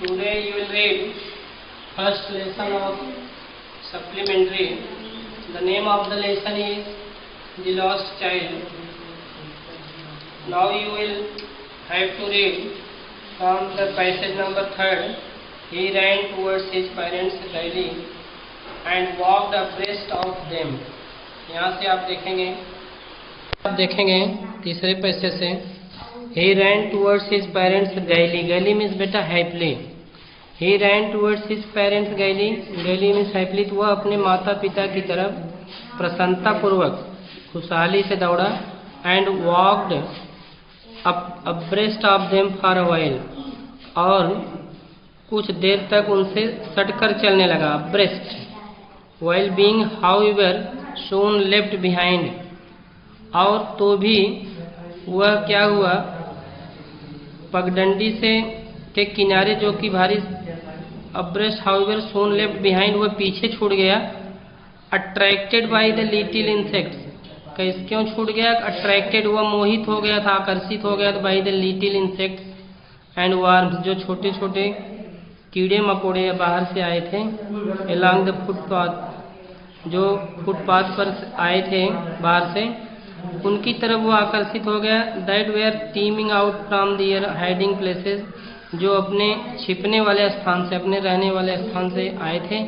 Today you will read first lesson of supplementary. The name of the lesson is The Lost Child. Now you will have to read from the passage number 3rd. He ran towards his parents daily and walked abreast of them. यहाँ से आप देखेंगे तीसरे passage से He ran towards his parents gaily. Gaily means बेटा happily. He ran towards his parents gaily. Gaily means happily. तो वह अपने माता पिता की तरफ प्रसन्नता पूर्वक खुशहाली से दौड़ा and walked abreast of them for a while. और कुछ देर तक उनसे सटकर चलने लगा. abreast while being however soon left behind. और तो भी वह क्या हुआ, पगडंडी से के किनारे जो कि भारी abreast however soon left behind वह पीछे छूट गया. Attracted by the little insects. क्यों छूट गया? अट्रैक्टेड हुआ, मोहित हो गया था, आकर्षित हो गया था by the little insects and worms, जो छोटे छोटे कीड़े मकोड़े बाहर से आए थे. अलोंग द फुटपाथ, जो फुटपाथ पर आए थे बाहर से, उनकी तरफ वो आकर्षित हो गया. That were teeming out from their hiding places, जो अपने छिपने वाले स्थान से, अपने रहने वाले स्थान से आए थे.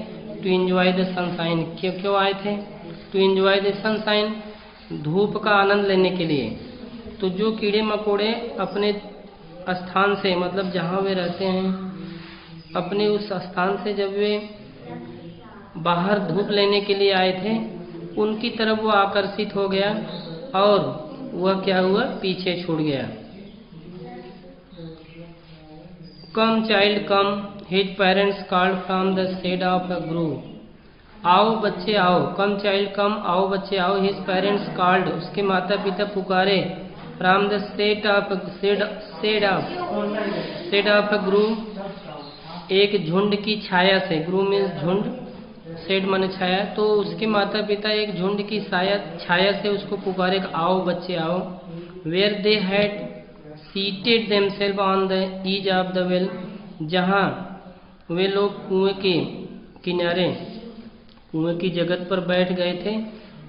To enjoy the sunshine. क्यों आए थे? टू एंजॉय द सनशाइन, धूप का आनंद लेने के लिए. तो जो कीड़े मकोड़े अपने स्थान से, मतलब जहाँ वे रहते हैं, अपने उस स्थान से जब वे बाहर धूप लेने के लिए आए थे, उनकी तरफ वो आकर्षित हो गया और वह क्या हुआ, पीछे छूट गया. Come child come, his parents called from the shade of a grove. आओ बच्चे आओ. कम चाइल्ड कम, आओ बच्चे आओ. हिज पेरेंट्स कॉल्ड, उसके माता पिता पुकारे. From the shade of a grove, एक झुंड की छाया से. ग्रूव मीन्स झुंड, शेड माने छाया. तो उसके माता पिता एक झुंड की छाया से उसको पुकारे, आओ बच्चे आओ. Where they had seated themselves on the edge of the well, जहाँ वे लोग कुएं के किनारे, कुएं की जगत पर बैठ गए थे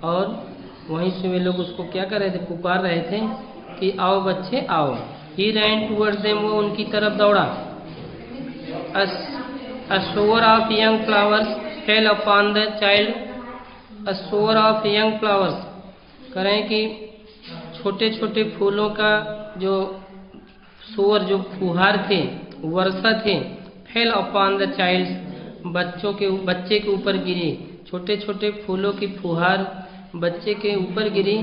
और वहीं से वे लोग उसको क्या कर रहे थे, पुकार रहे थे कि आओ बच्चे आओ. ही रैन टुवर्ड्स देम, वो उनकी तरफ दौड़ा. A shower of young flowers fell upon the child. A shower of young flowers, करें कि छोटे छोटे फूलों का जो शोर, जो फुहार थे, वर्षा थे. फेल अपॉन द चाइल्ड, बच्चे के ऊपर गिरी. छोटे छोटे फूलों की फुहार बच्चे के ऊपर गिरी.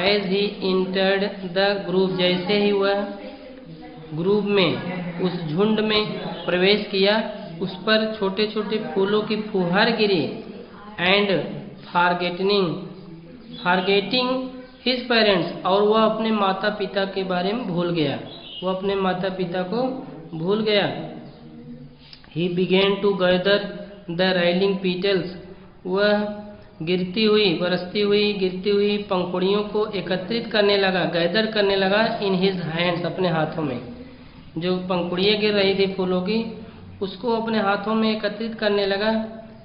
As he entered the group, जैसे ही वह ग्रुप में, उस झुंड में प्रवेश किया, उस पर छोटे छोटे फूलों की फुहार गिरी. एंड फॉरगेटिंग हिज पेरेंट्स, और वह अपने माता पिता के बारे में भूल गया. वह अपने माता पिता को भूल गया. He began to gather the raining petals, वह गिरती हुई पंखुड़ियों को एकत्रित करने लगा, गैदर करने लगा. इन हिज हैंड्स, अपने हाथों में जो पंखुड़ियाँ गिर रही थी फूलों की, उसको अपने हाथों में एकत्रित करने लगा.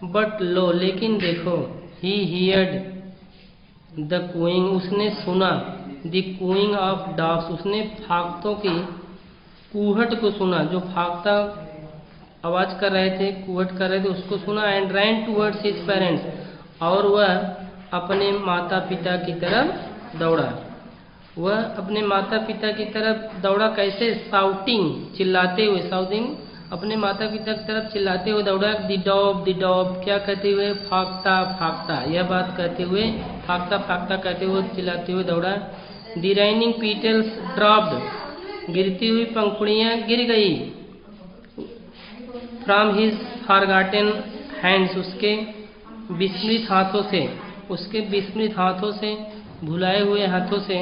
बट लो, लेकिन देखो, ही हियर्ड द कूइंग, उसने सुना. द कूइंग ऑफ डॉग्स, उसने फाख्तों की कूहट को सुना, जो फाख्ता आवाज कर रहे थे, कूहट कर रहे थे, उसको सुना. And ran towards his parents, और वह अपने माता पिता की तरफ दौड़ा. वह अपने माता पिता की तरफ दौड़ा. कैसे? साउटिंग, चिल्लाते हुए. साउटिंग, अपने माता पिता की तरफ चिल्लाते हुए दौड़ा. द डॉब, क्या कहते हुए? फाख्ता फाख्ता, यह बात कहते हुए, फाख्ता फाख्ता कहते हुए, चिल्लाते हुए दौड़ा. द राइनिंग पीटल्स ड्रॉप्ड, गिरती हुई पंखुड़ियाँ गिर गई. फ्रॉम हिज फॉरगॉटन हैंड्स, उसके विस्मृत हाथों से, भुलाए हुए हाथों से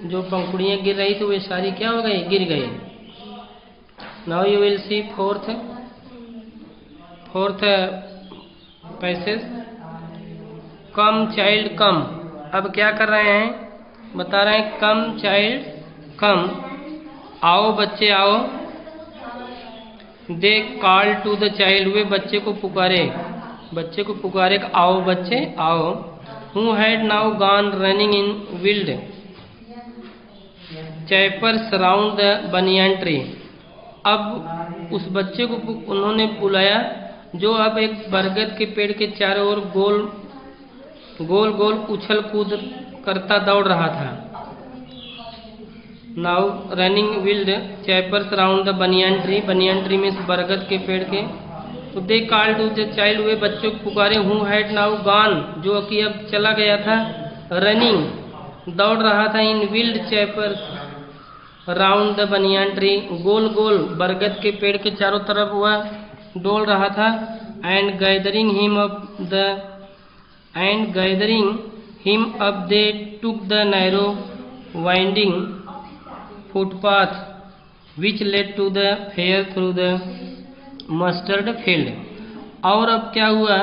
जो पंखुड़ियाँ गिर रही थी, वे सारी क्या हो गई? गिर गई. Now you will see fourth passage. Come child come. अब क्या कर रहे हैं? बता रहे हैं कम चाइल्ड कम, आओ बच्चे आओ. They call to the child, वे बच्चे को पुकारे आओ बच्चे आओ। Who had now gone running in wild capers round the banyan tree, अब उस बच्चे को उन्होंने बुलाया जो अब एक बरगद के पेड़ के चारों ओर गोल गोल उछल कूद करता दौड़ रहा था। Now running wild capers round the banyan tree में बरगद के पेड़ के। तो they called to the child, वे बच्चों को पुकारे हु हैड नाउ गॉन, जो कि अब चला गया था, रनिंग दौड़ रहा था, in wild capers round the banyan tree, गोल गोल बरगद के पेड़ के चारों तरफ वह डोल रहा था। And gathering him up they took the narrow winding footpath which led to the fair through the mustard field. और अब क्या हुआ,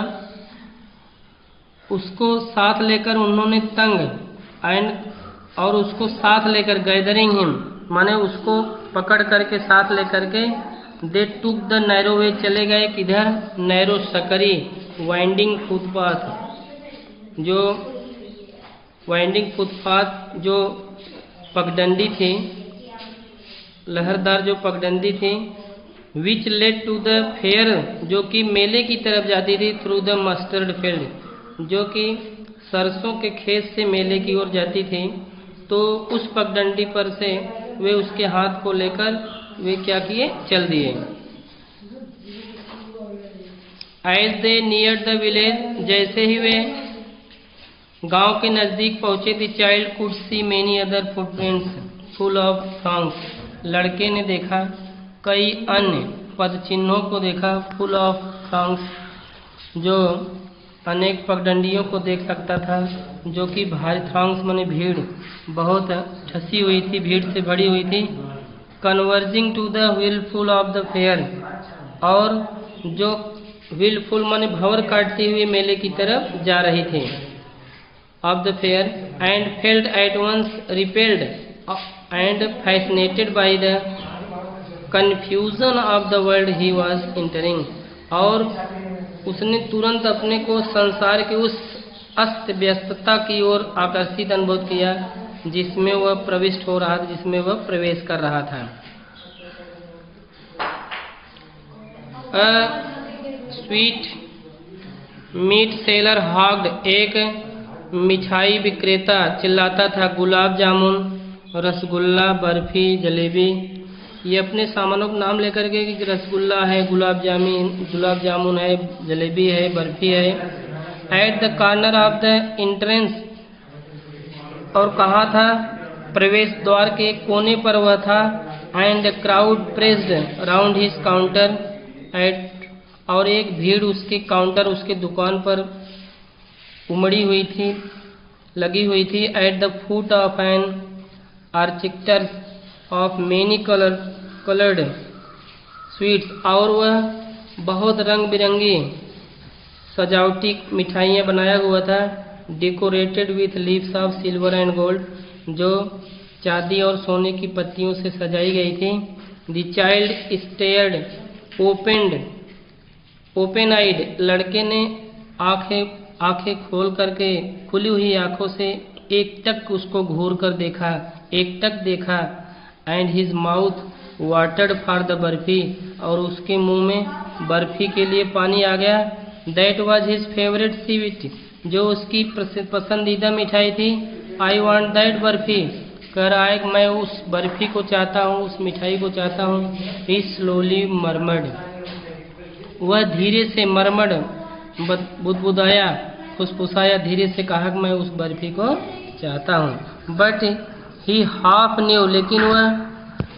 उसको साथ लेकर उन्होंने और उसको साथ लेकर गैदरिंग हिम माने उसको पकड़ करके साथ लेकर के दे टुक द नैरो वे चले गए किधर, नैरो सकरी वाइंडिंग फुटपाथ जो पगडंडी थी, लहरदार जो पगडंडी थी, which led to the fair जो कि मेले की तरफ जाती थी, थ्रू द मस्टर्ड फील्ड जो कि सरसों के खेत से मेले की ओर जाती थी। तो उस पगडंडी पर से वे उसके हाथ को लेकर वे क्या किए, चल दिए। As they near the village, जैसे ही वे गांव के नजदीक पहुंचे, the child could see many other footprints full of thorns, लड़के ने देखा कई अन्य पदचिन्हों को देखा, फुल ऑफ थॉर्न्स जो अनेक पगडंडियों को देख सकता था, जो कि भारी थॉर्न्स माने भीड़ बहुत ठसी हुई थी, भीड़ से भरी हुई थी। Converging to the wheelful of the fair, और जो व्हीलफुल माने भंवर काटती हुई मेले की तरफ जा रही थी, of the fair. And felt at once repelled and fascinated by the confusion of the world he was entering, और उसने तुरंत अपने को संसार के उस अस्त व्यस्तता की ओर आकर्षित अनुभव किया जिसमें वह प्रविष्ट हो रहा था, जिसमें वह प्रवेश कर रहा था। स्वीट मीट सेलर हॉग्ड, एक मिठाई विक्रेता चिल्लाता था, गुलाब जामुन, रसगुल्ला, बर्फी, जलेबी, ये अपने सामानों का नाम लेकर के कि रसगुल्ला है, गुलाब जामुन है, जलेबी है, बर्फी है। At the corner of the entrance, और कहाँ था, प्रवेश द्वार के कोने पर वह था। And the crowd pressed round his counter at, और एक भीड़ उसके काउंटर, उसके दुकान पर उमड़ी हुई थी, लगी हुई थी। At the foot of an architecture of many coloured sweets, और वह बहुत रंग बिरंगी सजावटी मिठाइयाँ बनाया हुआ था। Decorated with leaves of silver and gold, जो चांदी और सोने की पत्तियों से सजाई गई थी। द चाइल्ड स्टेयर्ड ओपन आइड, लड़के ने आंखें खोल करके, खुली हुई आंखों से एकटक उसको घूर कर देखा, एकटक देखा। And his mouth watered for the barfi, और उसके मुंह में बर्फी के लिए पानी आ गया। That was his favourite sweet, जो उसकी पसंदीदा मिठाई थी। आई वॉन्ट दैट बर्फी, कह रहा है कि मैं उस बर्फी को चाहता हूँ, उस मिठाई को चाहता हूँ। ही स्लोली मरमड, वह धीरे से मरमड बुदबुदाया, फुसफुसाया, धीरे से कहा कि मैं उस बर्फी को चाहता हूँ। बट ही हाफ न्यू, लेकिन वह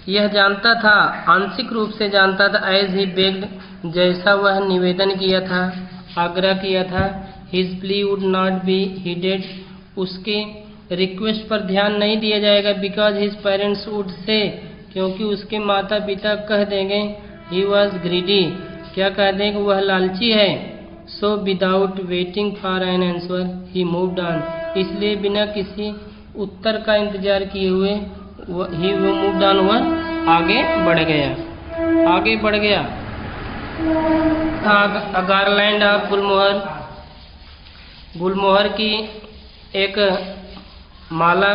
यह जानता था, आंशिक रूप से जानता था। एज ही बेग्ड, जैसा वह निवेदन किया था, आग्रह किया था। His plea would not be heeded, उसके रिक्वेस्ट पर ध्यान नहीं दिया जाएगा। Because his parents would say, क्योंकि उसके माता पिता कह देंगे। ही वॉज ग्रीडी, क्या कह देंगे, वह लालची है। So without waiting for an answer he moved on, इसलिए बिना किसी उत्तर का इंतजार किए हुए ही मूव्ड ऑन, वह आगे बढ़ गया। था गारलैंड ऑफ गुलमोहर, गुलमोहर की एक माला,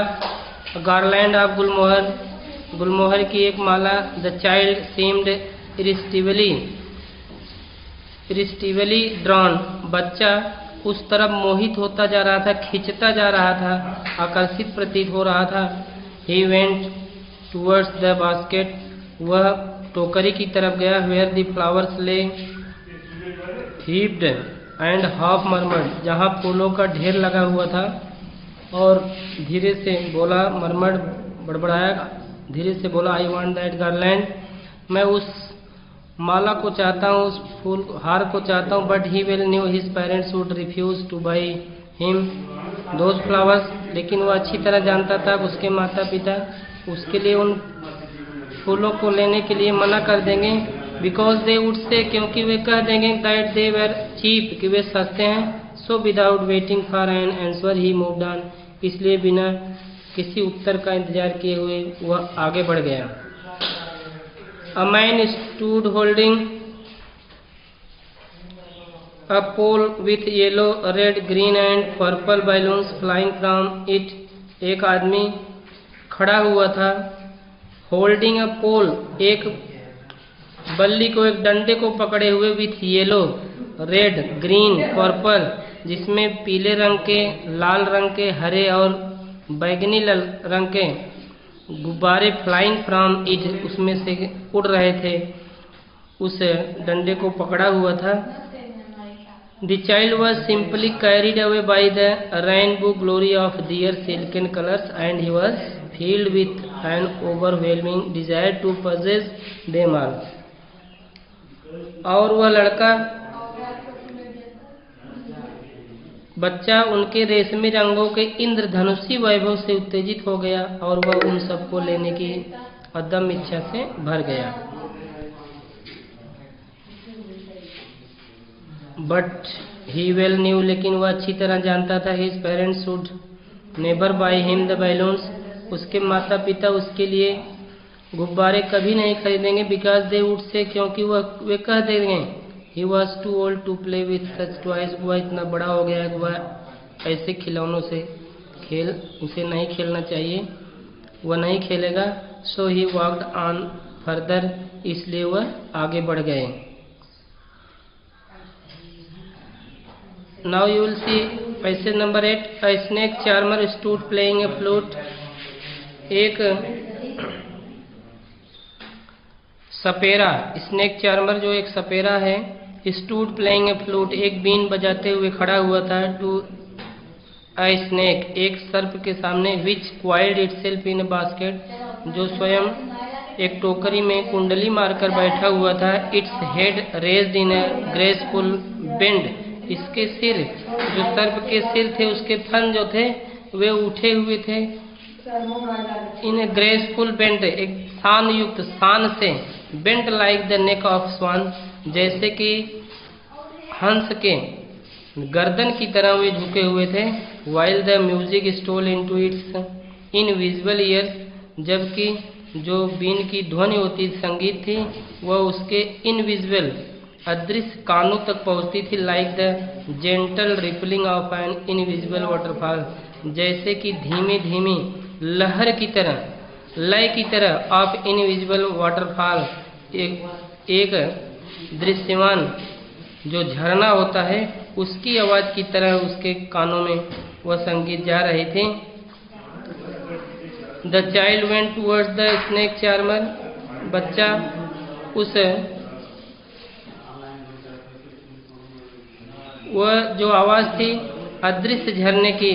गारलैंड ऑफ गुलमोहर, गुलमोहर की एक माला। द चाइल्ड सीम्ड इरिस्टिवली ड्रॉन, बच्चा उस तरफ मोहित होता जा रहा था, खींचता जा रहा था, आकर्षित प्रतीत हो रहा था। He went towards the basket, वह टोकरी की तरफ गया। वेयर द फ्लावर्स ले हीप्ड एंड हाफ मर्मर्ड, जहाँ फूलों का ढेर लगा हुआ था, और धीरे से बोला, मरमड़ बड़बड़ाया, धीरे से बोला, आई वांट दैट गार्लैंड, मैं उस माला को चाहता हूँ, उस फूल हार को चाहता हूँ। But he well knew his parents would refuse to buy him those flowers, लेकिन वह अच्छी तरह जानता था कि उसके माता पिता उसके लिए उन फूलों को लेने के लिए मना कर देंगे। बिकॉज दे वुड से, क्योंकि वे कह देंगे, दैट दे वर चीप, कि वे सस्ते हैं। So without waiting for an answer he moved on, इसलिए बिना किसी उत्तर का इंतजार किए हुए वह आगे बढ़ गया। A man stood holding a pole with yellow, red, green and purple balloons flying from it, एक आदमी खड़ा हुआ था, होल्डिंग अ पोल, एक बल्ली को, एक डंडे को पकड़े हुए, with yellow, red, green, purple, जिसमें पीले रंग के, लाल रंग के, हरे और बैगनी रंग के गुब्बारे फ्लाइंग फ्रॉम इट, उसमें से उड़ रहे थे, उस डंडे को पकड़ा हुआ था। The child was simply carried away by the rainbow glory of their silken colours and he was filled with an overwhelming desire to possess them all, और वह लड़का, बच्चा उनके रेशमी रंगों के इंद्रधनुषी वैभव से उत्तेजित हो गया, और वह उन सबको लेने की अदम्य इच्छा से भर गया। बट ही वेल न्यू, लेकिन वह अच्छी तरह जानता था, his parents would never by him the balloons, उसके माता पिता उसके लिए गुब्बारे कभी नहीं खरीदेंगे। बिकॉज दे वुड से, क्योंकि वे कह देंगे, he was too old to play with such toys, वह इतना बड़ा हो गया है कि वह ऐसे खिलौनों से उसे नहीं खेलना चाहिए, वह नहीं खेलेगा। सो ही वॉक्ड ऑन फर्दर, इसलिए वह आगे बढ़ गए। Now you will C passage number 8। A snake charmer stood playing a flute, एक सपेरा, स्नेक चार्मर जो एक सपेरा है, स्टूड प्लेइंग ए फ्लूट, एक बीन बजाते हुए खड़ा हुआ था। टू अ स्नेक, एक सर्प के सामने, which coiled itself in a basket, जो स्वयं एक टोकरी में कुंडली मारकर बैठा हुआ था। Its head raised in A graceful bend, इसके सिर, जो सर्प के सिर थे, उसके फन जो थे वे उठे हुए थे। इन ए ग्रेसफुल बेंड, एक शान युक्त, शान से, bent like the neck of swan, जैसे कि हंस के गर्दन की तरह वे झुके हुए थे। While the music stole into its invisible ears, जबकि जो बीन की ध्वनि होती संगीत थी वह उसके इनविजिबल अदृश्य कानों तक पहुंचती थी। Like the gentle rippling of an invisible waterfall, जैसे कि धीमी धीमी लहर की तरह, लय की तरह, ऑफ इनविजिबल वाटरफॉल, एक दृश्यमान जो झरना होता है उसकी आवाज की तरह उसके कानों में वह संगीत जा रही थी। The child went towards the snake charmer, बच्चा उस वह जो आवाज थी अदृश्य झरने की,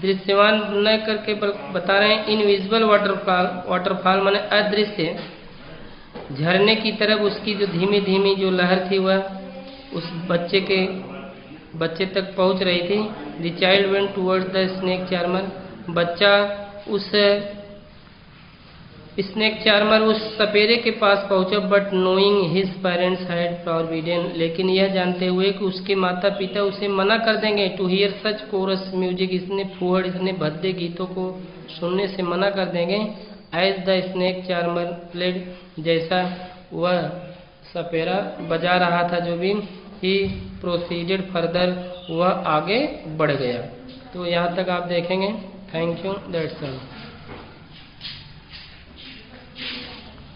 दृश्यमान न करके बता रहे हैं, इनविजिबल वाटरफॉल माने अदृश्य झरने की तरफ उसकी जो धीमी धीमी जो लहर थी वह उस बच्चे तक पहुंच रही थी। The child went towards the snake charmer, बच्चा उस स्नेक चार्मर उस सपेरे के पास पहुंचा। But knowing his parents had forbidden, लेकिन यह जानते हुए कि उसके माता पिता उसे मना कर देंगे। To hear such chorus music, इसने फूहड़, इसने भद्दे गीतों को सुनने से मना कर देंगे। As the snake charmer played, जैसा वह सपेरा बजा रहा था जो बीन, ही प्रोसीडेड फर्दर, वह आगे बढ़ गया। तो यहाँ तक आप देखेंगे। Thank you, that's all.